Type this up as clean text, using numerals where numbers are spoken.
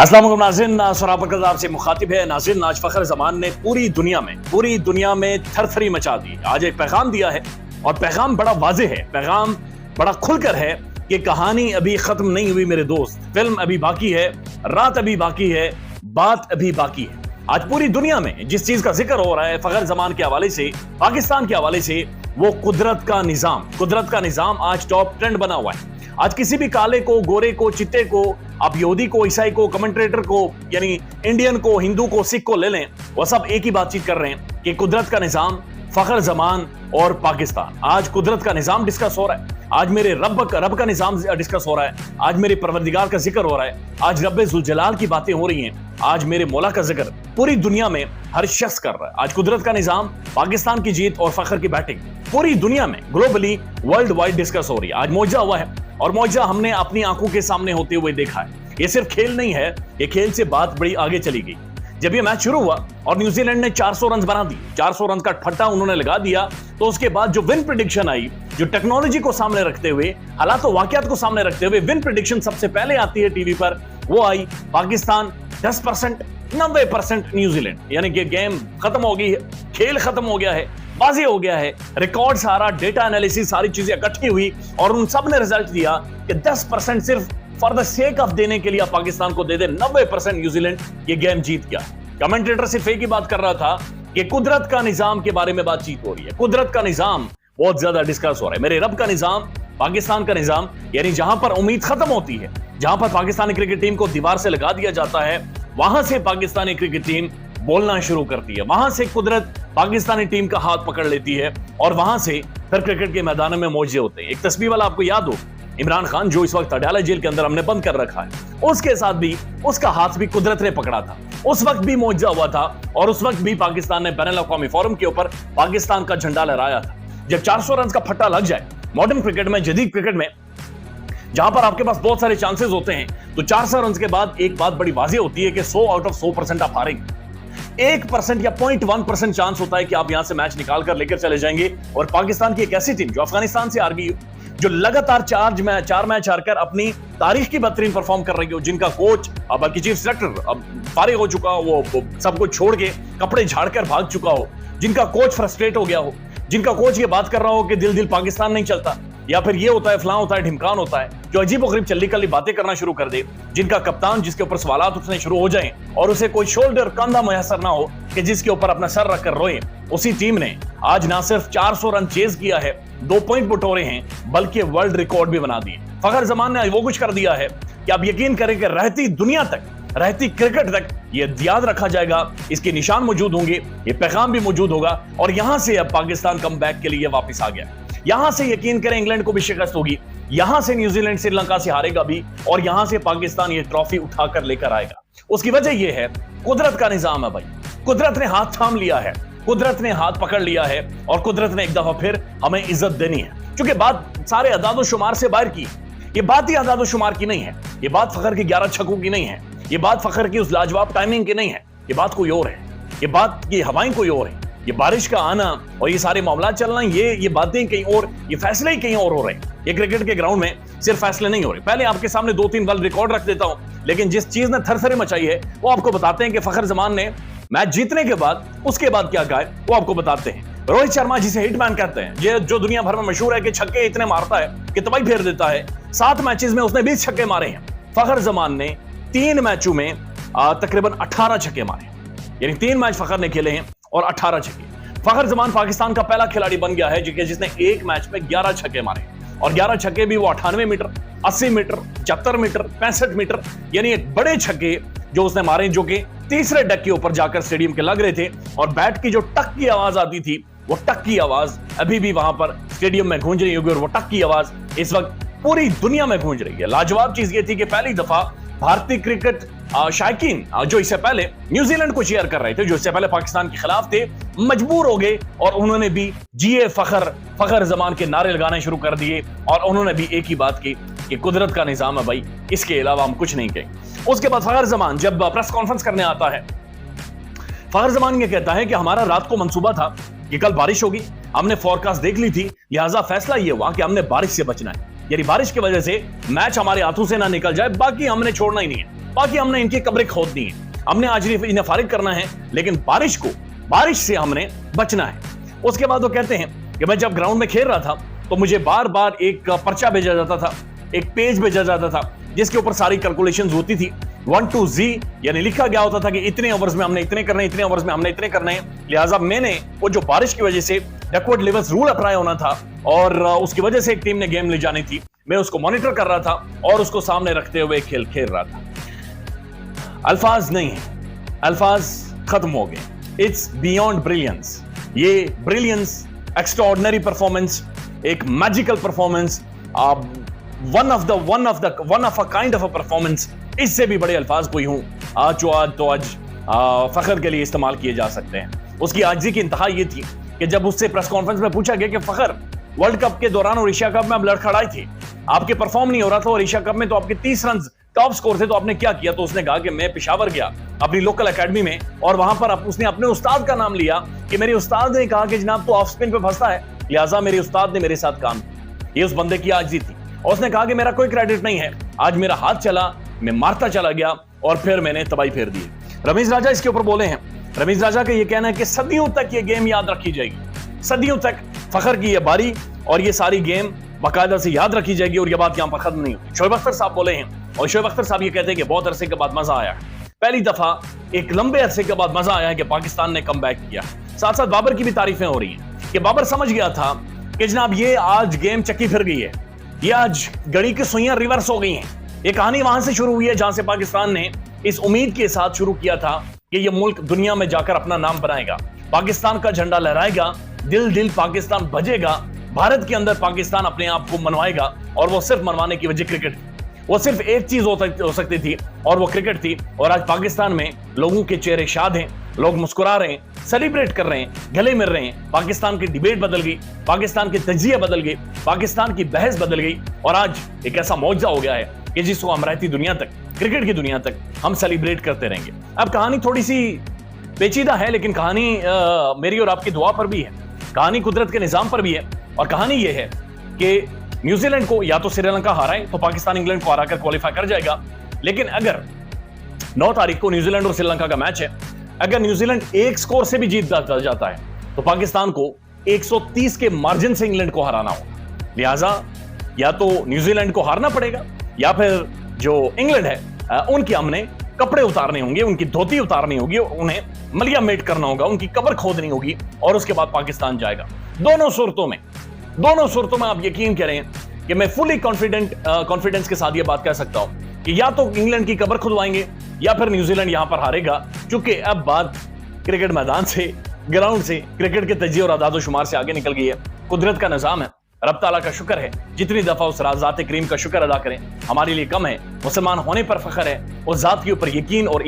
अस्सलाम वालेकुम नाज़रीन, सराफत आपसे मुखातिब है। नाज़रीन, आज फ़खर ज़मान ने पूरी दुनिया में थरथरी मचा दी। आज एक पैगाम दिया है और पैगाम बड़ा वाज़ेह है, पैगाम बड़ा खुलकर है कि कहानी अभी खत्म नहीं हुई मेरे दोस्त, फिल्म अभी बाकी है, रात अभी बाकी है, बात अभी बाकी है। आज पूरी दुनिया में जिस चीज का जिक्र हो रहा है फ़खर ज़मान के हवाले से, पाकिस्तान के हवाले से, वो कुदरत का निज़ाम आज टॉप ट्रेंड बना हुआ है। आज किसी भी काले को, गोरे को, चिट्टे को, आप यहूदी को, ईसाई को, कमेंटेटर को, यानी इंडियन को, हिंदू को, सिख को ले लें, वो सब एक ही बातचीत कर रहे हैं कि कुदरत का निज़ाम, फ़खर ज़मान और पाकिस्तान। आज कुदरत का निज़ाम डिस्कस हो रहा है, आज मेरे रब का निज़ाम डिस्कस हो रहा है, आज मेरे परवरदिगार का जिक्र हो रहा है, आज रब्बे ज़ुल जलाल की बातें हो रही हैं, आज मेरे मौला का जिक्र पूरी दुनिया में हर शख्स कर रहा है। आज कुदरत का निज़ाम, पाकिस्तान की जीत और फ़खर की बैटिंग पूरी दुनिया में ग्लोबली वर्ल्ड वाइड डिस्कस हो रही है। आज मौजा हुआ है और मौजा हमने अपनी आंखों के सामने होते हुए देखा है। ये सिर्फ खेल नहीं है, ये खेल से बात बड़ी आगे चली गई। जब ये मैच शुरू हुआ और न्यूजीलैंड ने 400 रन बना दिए, 400 रन का फट्टा उन्होंने लगा दिया, तो उसके बाद जो विन प्रेडिक्शन आई, जो टेक्नोलॉजी को सामने रखते हुए, हालात और वाकयात को सामने रखते हुए विन प्रेडिक्शन सबसे पहले आती है टीवी पर, वो आई पाकिस्तान 10%, 90% न्यूजीलैंड। यानी कि गेम खत्म हो गई है, खेल खत्म हो गया है, बाजी हो गया है, रिकॉर्ड सारा, डेटा एनालिसिस, सारी चीजें इकट्ठी हुई और उन सब ने रिजल्ट दिया कि 10% सिर्फ फॉर द सेक ऑफ देने के लिए पाकिस्तान को दे दे, 90% न्यूजीलैंड ये गेम जीत गया। कमेंटेटर सिर्फ एक ही बात कर रहा था कि कुदरत का निजाम के बारे में बातचीत हो रही है, कुदरत का निजाम बहुत ज्यादा डिस्कस हो रहा है। मेरे रब का निजाम, पाकिस्तान का निजाम, यानी जहां पर उम्मीद खत्म होती है, जहां पर पाकिस्तानी क्रिकेट टीम को दीवार से लगा दिया जाता है, वहां से पाकिस्तानी क्रिकेट टीम बोलना शुरू करती है, वहां से कुदरत पाकिस्तानी टीम का हाथ पकड़ लेती है और वहां से फिर क्रिकेट के मैदान में मौजे होते हैं। एक तस्वीर वाला आपको याद हो, इमरान खान जो इस वक्त अडयाला जेल के अंदर हमने बंद कर रखा है, उसके साथ भी उसका हाथ भी कुदरत ने पकड़ा था। उस वक्त भी मौजा हुआ था और उस वक्त भी पाकिस्तान ने बैनुल अक़वामी फोरम के ऊपर पाकिस्तान का झंडा लहराया था। जब 400 रन का फट्टा लग जाए मॉडर्न क्रिकेट में, जदीद क्रिकेट में, जहां पर आपके पास बहुत सारे चांसेस होते हैं, तो 400 रन के बाद एक बात बड़ी वाज़ेह होती है कि 100 आउट ऑफ 100% आप हारेंगे। 1% या 0.1% चांस होता है कि आप यहां से मैच निकाल कर लेकर चले जाएंगे। और पाकिस्तान की एक ऐसी टीम जो अफगानिस्तान से हार गई, जो लगातार 4 मैच हारकर अपनी तारीख की बेहतरीन परफॉर्म कर रही हो, जिनका कोच बल्कि चीफ सेलेक्टर अब फारिग हो चुका हो, वो सब कुछ छोड़ के कपड़े झाड़कर भाग चुका हो, जिनका कोच फ्रस्ट्रेट हो गया हो, जिनका कोच ये बात कर रहा हो कि दिल पाकिस्तान नहीं चलता, या फिर ये होता है, फलां होता है, ढिमकान होता है, जो अजीब गरीब चल्ली कल्ली बातें करना शुरू कर दे, जिनका कप्तान, जिसके ऊपर सवालात उठने शुरू हो जाएं और उसे कोई शोल्डर, कंधा मुयसर ना हो कि जिसके ऊपर अपना सर रखकर रोए, उसी टीम ने आज ना सिर्फ 400 रन चेज किया है, 2 पॉइंट बटोरे हैं, बल्कि वर्ल्ड रिकॉर्ड भी बना दिए। फ़खर ज़मान ने वो कुछ कर दिया है कि आप यकीन करें कि रहती दुनिया तक, रहती क्रिकेट तक ये याद रखा जाएगा, इसके निशान मौजूद होंगे, ये पैगाम भी मौजूद होगा। और यहां से अब पाकिस्तान कमबैक के लिए वापस आ गया। यहां से यकीन करें इंग्लैंड को भी शिकस्त होगी, यहां से न्यूजीलैंड श्रीलंका से हारेगा भी, और यहां से पाकिस्तान ये ट्रॉफी उठाकर लेकर आएगा। उसकी वजह यह है कुदरत का निजाम है भाई, कुदरत ने हाथ थाम लिया है, कुदरत ने हाथ पकड़ लिया है और कुदरत ने एक दफा फिर हमें इज्जत देनी है। क्योंकि बात सारे अदाद शुमार से बाहर की, ये बात ही अदाद शुमार की नहीं है, ये बात फ़खर के 11 छक्कों की नहीं है, ये बात फ़खर की उस लाजवाब टाइमिंग की नहीं है, ये बात कोई और है, ये बात की हवाएं कोई और है, ये बारिश का आना और ये सारे मामला चलना, ये बातें कहीं और, ये फैसले ही कहीं और हो रहे हैं। ये क्रिकेट के ग्राउंड में सिर्फ फैसले नहीं हो रहे। पहले आपके सामने 2-3 वर्ल्ड रिकॉर्ड रख देता हूं, लेकिन जिस चीज ने थरथरी मचाई है वो आपको बताते हैं कि फ़खर ज़मान ने मैच जीतने के बाद, उसके बाद क्या कहा है वो आपको बताते हैं। रोहित शर्मा, जिसे हिटमैन कहते हैं, ये जो दुनिया भर में मशहूर है कि छक्के इतने मारता है कि तबाही फेर देता है, 7 मैचेस में उसने 20 छक्के मारे हैं। फ़खर ज़मान ने 3 मैचों में तकरीबन 18 छक्के मारे, यानी 3 मैच फ़खर ने खेले हैं और 18 छक्के। फ़खर ज़मान पाकिस्तान का पहला खिलाड़ी बन गया है जिसने एक मैच में 11 छक्के मारे, और 11 छक्के भी वो 98 मीटर, 80 मीटर, 75 मीटर, 65 मीटर, यानी एक बड़े छक्के जो उसने मारे, जो कि तीसरे डक के ऊपर जाकर स्टेडियम के लग रहे थे। और बैट की जो टक की आवाज आती थी, वो टक की आवाज अभी भी वहां पर स्टेडियम में गूंज रही होगी, और वो टक की आवाज इस वक्त पूरी दुनिया में गूंज रही है। लाजवाब चीज ये थी कि पहली दफा भारतीय क्रिकेट शायकीन जो इससे पहले न्यूजीलैंड को चीयर कर रहे थे, जो इससे पहले पाकिस्तान के खिलाफ थे, मजबूर हो गए और उन्होंने भी जिए फ़खर ज़मान के नारे लगाने शुरू कर दिए। और उन्होंने भी एक ही बात की कि कुदरत का निजाम है भाई, इसके अलावा हम कुछ नहीं कहें। उसके बाद फ़खर ज़मान जब प्रेस कॉन्फ्रेंस करने आता है, फ़खर ज़मान ये कहता है कि हमारा रात को मंसूबा था कि कल बारिश होगी, हमने फोरकास्ट देख ली थी, लिहाजा फैसला ये हुआ कि हमने बारिश से बचना है, यानी बारिश की वजह से मैच हमारे हाथों से ना निकल जाए, बाकी हमने छोड़ना ही नहीं है। बाकी हमने इनकी कब्रें खोद दी है, हमने आज इन्हें फारिग करना है, लेकिन बारिश से हमने बचना है। उसके बाद वो कहते हैं कि मैं जब ग्राउंड में खेल रहा था तो मुझे बार बार एक पर्चा भेजा जाता था, एक पेज भेजा जाता था जिसके ऊपर सारी कैलकुलेशंस होती थी 1 to Z, यानी लिखा गया होता था कि इतने ओवर्स में हमने इतने करने, इतने ओवर्स में हमने इतने करने हैं। लिहाजा मैंने वो जो बारिश की वजह से बैकवर्ड लेवल्स रूल अप्लाई होना था और उसकी वजह से एक टीम ने गेम ले जानी थी, मैं उसको मॉनिटर कर रहा था और उसको सामने रखते हुए खेल रहा था। अल्फाज नहीं है, अल्फाज खत्म हो गए। It's beyond brilliance. ये ब्रिलियंस, एक्स्ट्राऑर्डिनरी परफॉर्मेंस, एक magical performance, one of a kind of a performance, इससे भी बड़े अल्फाज कोई हूं आज फखर के लिए इस्तेमाल किए जा सकते हैं। उसकी आजिज़ी की इंतहा ये थी कि जब उससे प्रेस कॉन्फ्रेंस में पूछा गया कि फखर, वर्ल्ड कप के दौरान और एशिया कप में आप लड़खड़ाए थे, आपके परफॉर्म नहीं हो रहा था और एशिया कप में तो आपके 30 रन टॉप स्कोर थे, तो आपने क्या किया? तो उसने कहा कि मैं पेशावर गया अपनी लोकल एकेडमी में और वहां पर उसने अपने उस्ताद का नाम लिया कि मेरे उस्ताद ने कहा कि जनाब तो ऑफ स्पिन पे फंसता है, लिहाजा मेरे उस्ताद ने मेरे साथ काम किया। ये उस बंदे की आजिज़ी थी और उसने कहा कि मेरा कोई क्रेडिट नहीं है, आज मेरा हाथ चला, मैं मारता चला गया और फिर मैंने तबाही फेर दी। रमीज राजा इसके ऊपर बोले हैं। रमीज राजा का ये कहना है कि सदियों तक ये गेम याद रखी जाएगी, सदियों तक फखर की ये बारी और ये सारी गेम बाकायदा से याद रखी जाएगी और ये बात यहां पर खत्म नहीं होगी। शोएब अख्तर साहब बोले हैं और शोएब अख्तर साहब ये कहते हैं कि बहुत अरसे के बाद मजा आया है, पहली दफा एक लंबे अरसे के बाद मजा आया है कि पाकिस्तान ने कमबैक किया। साथ साथ बाबर की भी तारीफें हो रही हैं कि बाबर समझ गया था कि जनाब ये आज गेम चक्की फिर गई है, ये आज घड़ी की सुइयां रिवर्स हो गई हैं। ये कहानी वहां से शुरू हुई है जहां से पाकिस्तान ने इस उम्मीद के साथ शुरू किया था कि ये मुल्क दुनिया में जाकर अपना नाम बनाएगा, पाकिस्तान का झंडा लहराएगा, दिल दिल पाकिस्तान बजेगा, भारत के अंदर पाकिस्तान अपने आप को मनवाएगा और वो सिर्फ मनवाने की वजह क्रिकेट थी। वो सिर्फ एक चीज हो सकती थी और वो क्रिकेट थी। और आज पाकिस्तान में लोगों के चेहरे शाद हैं, लोग मुस्कुरा रहे हैं, सेलिब्रेट कर रहे हैं, गले मिल रहे हैं। पाकिस्तान की डिबेट बदल गई, पाकिस्तान के तजिया बदल गए, पाकिस्तान की बहस बदल गई और आज एक ऐसा मौजज़ा हो गया है कि जिसको हम रहती दुनिया तक, क्रिकेट की दुनिया तक हम सेलिब्रेट करते रहेंगे। अब कहानी थोड़ी सी पेचीदा है, लेकिन कहानी मेरी और आपकी दुआ पर भी है, कहानी कुदरत के निजाम पर भी है। और कहानी यह है कि न्यूजीलैंड को या तो श्रीलंका हराए तो पाकिस्तान इंग्लैंड को हराकर क्वालिफाई कर जाएगा, लेकिन अगर 9 तारीख को न्यूजीलैंड और श्रीलंका का मैच है, अगर न्यूजीलैंड एक स्कोर से भी जीत जाता है तो पाकिस्तान को 130 के मार्जिन से इंग्लैंड को हराना होगा। लिहाजा या तो न्यूजीलैंड को हारना पड़ेगा या फिर जो इंग्लैंड है उनके हमने कपड़े उतारने होंगे, उनकी धोती उतारनी होगी, उन्हें मलिया मेट करना होगा, उनकी कब्र खोदनी होगी और उसके बाद पाकिस्तान जाएगा। दोनों सूरतों में आप यकीन करें कि मैं फुली कॉन्फिडेंस के साथ ये बात कह सकता हूं कि या तो इंग्लैंड की कब्र खुदवाएंगे या फिर न्यूजीलैंड यहां पर हारेगा, क्योंकि अब बात क्रिकेट मैदान से, ग्राउंड से, क्रिकेट के तजिए और आदाद शुमार से आगे निकल गई है। कुदरत का निजाम है, रब ताला का शुक्र है, जितनी दफा उस ज़ात करीम का शुक्र अदा करें हमारे लिए कम है। मुसलमान होने पर फख्र है, उस ज़ात के ऊपर यकीन और